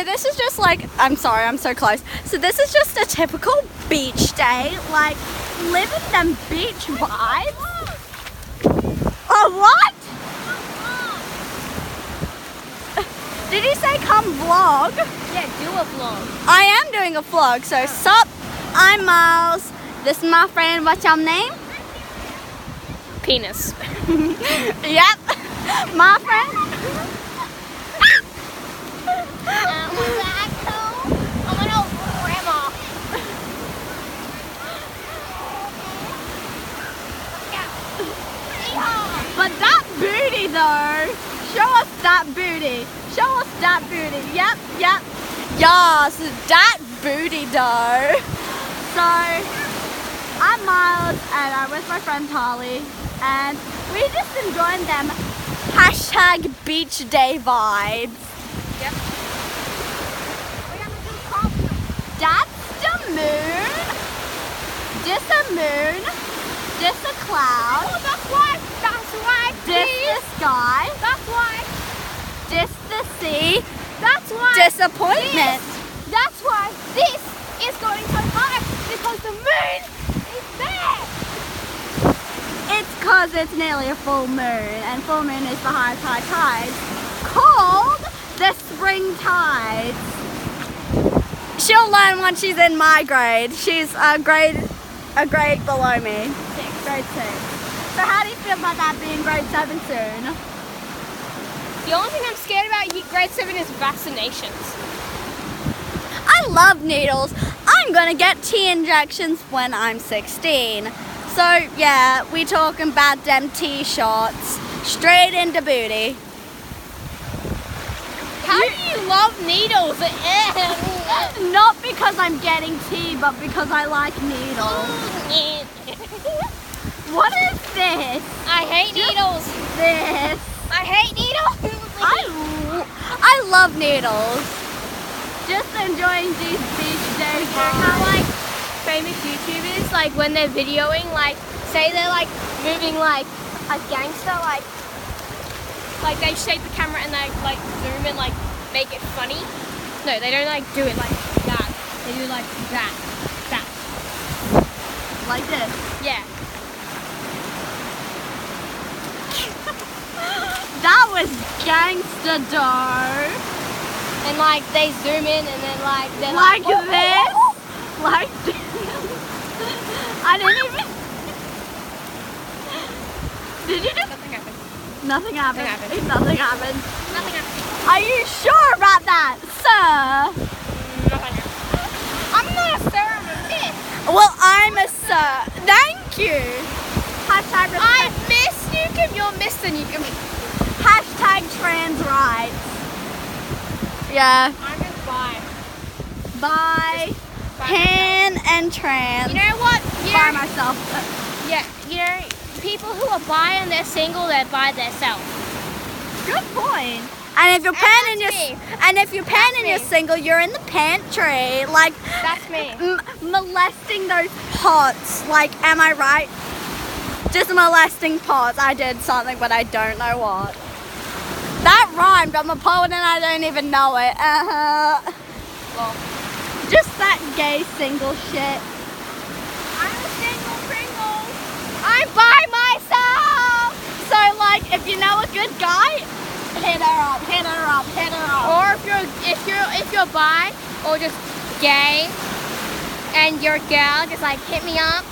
this is just like, I'm sorry, I'm so close. So this is just a typical beach day, like living them beach vibes. Oh, what? Did he say come vlog? Yeah, do a vlog. I am doing a vlog, so sup, I'm Miles. This is my friend, what's your name? Penis. Yep, my friend. But that booty though, show us that booty. Show us that booty. Yep. Yes, that booty though. So, I'm Miles and I'm with my friend Harley and we just enjoying them hashtag beach day vibes. Yep. That's the moon. Just a moon. Just a cloud. Oh, that's why. Just the sky. That's why. Just the sea. That's why. Disappointment. That's why this is going so high, because the moon is there. It's because it's nearly a full moon, and full moon is the highest high tides, called the spring tides. She'll learn when she's in my grade. She's a grade below me. Grade 6. So how do you feel about that being grade 7 soon? The only thing I'm scared about grade 7 is vaccinations. I love needles. I'm gonna get T injections when I'm 16. So yeah, we talking about them T shots straight into booty. How do you love needles? Not because I'm getting T, but because I like needles. What is this? I hate needles. This. I hate needles. I love needles. Just enjoying these beach days. How like famous YouTubers, like when they're videoing, like say they're like moving like a gangster, like they shake the camera and they like zoom and like make it funny. No, they don't like do it like that. They do like that. Like this. Yeah. That was gangster dough. And like they zoom in and then like they're Like oh, this. oh, oh. Like this. I didn't even. Did you just? Nothing happened. Nothing happened. Nothing happened. Nothing happened. Nothing happened. Are you sure about that, sir? Nothing happened. I'm not a sir, I'm a miss. Well, I'm a sir. Thank you. Hashtag I miss you. If you're miss, then you can. hashtag trans rights. Yeah. I'm just bi. Bi, pan, and trans. You know what? By myself. Yeah, you know, people who are bi and they're single, they're by themselves. Good point. And if you're pan and you're That's me. single, you're in the pantry, like That's me. molesting those pots. Like, am I right? Just molesting pots. I did something, but I don't know what. That rhymed. I'm a poet and I don't even know it. Well, Just that gay single shit. I'm a single Pringle. I'm by myself. So, like, if you know a good guy, hit her up, hit her up, hit her up. Or if you're bi or just gay and you're a girl, just like hit me up.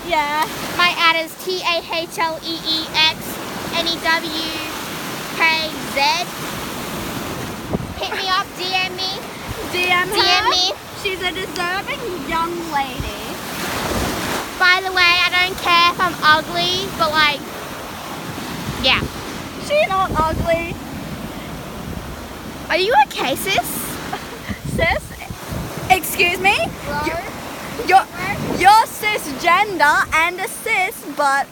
Yeah. My ad is TAHLEEXNEWKZ. Hit me up, DM me. DM her. DM me. She's a deserving young lady. By the way, I don't care if I'm ugly, but like, yeah. She's not ugly. Are you okay, sis? Sis? Excuse me? Hello? You're cisgender and a cis, but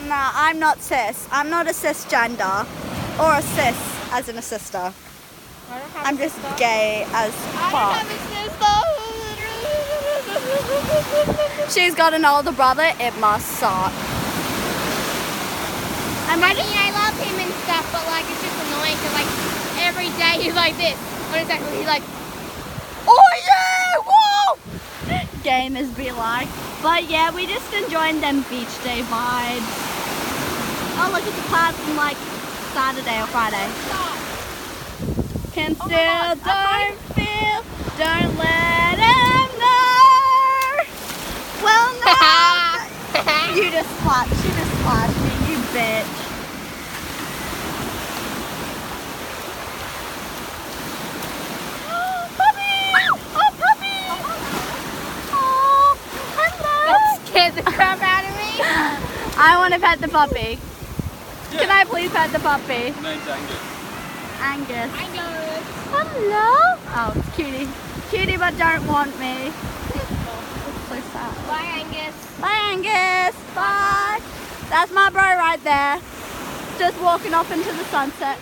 nah, I'm not cis. I'm not a cisgender. Or a cis, as in a sister. I don't have I'm a just sister. gay as I fuck. don't have a sister. She's got an older brother, it must suck. I mean, I love him and stuff, but like, it's just annoying because like every day he's like this. What exactly? He's like, gamers be like. But yeah, we just enjoying them beach day vibes. Oh, look at the clouds from like Saturday or Friday. Can still don't feel, don't let him know. Well, no. You just splashed me, you bitch. Scared the crap out of me. I want to pet the puppy. Yeah. Can I please pet the puppy? His name's Angus. Angus. Angus. Hello. Oh, it's cutie. Cutie, but don't want me. It's so sad. Bye, Angus. Bye, Angus. Bye. That's my bro right there. Just walking off into the sunset.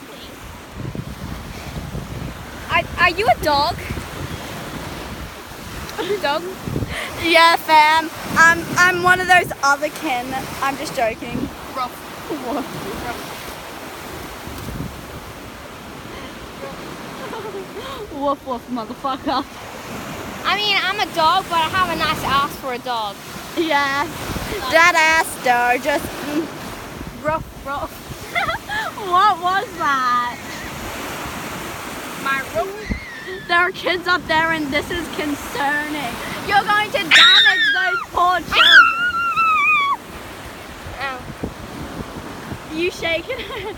Are you a dog? Are you a dog? Yeah, fam. I'm one of those other kin. I'm just joking. Rough. What? Woof woof, motherfucker. I mean, I'm a dog, but I have a nice ass for a dog. Yeah. That ass though, just Rough, rough. what was that? My rough. There are kids up there and this is concerning. You're going to damage those poor children. Ow. You shaking it?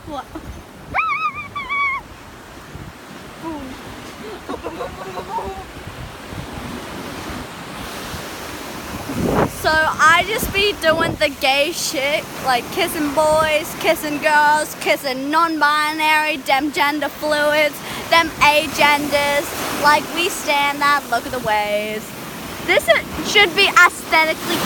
What? So I just be doing the gay shit, like kissing boys, kissing girls, kissing non-binary, them gender fluids, them agenders. Like we stand that, look at the ways. This should be aesthetically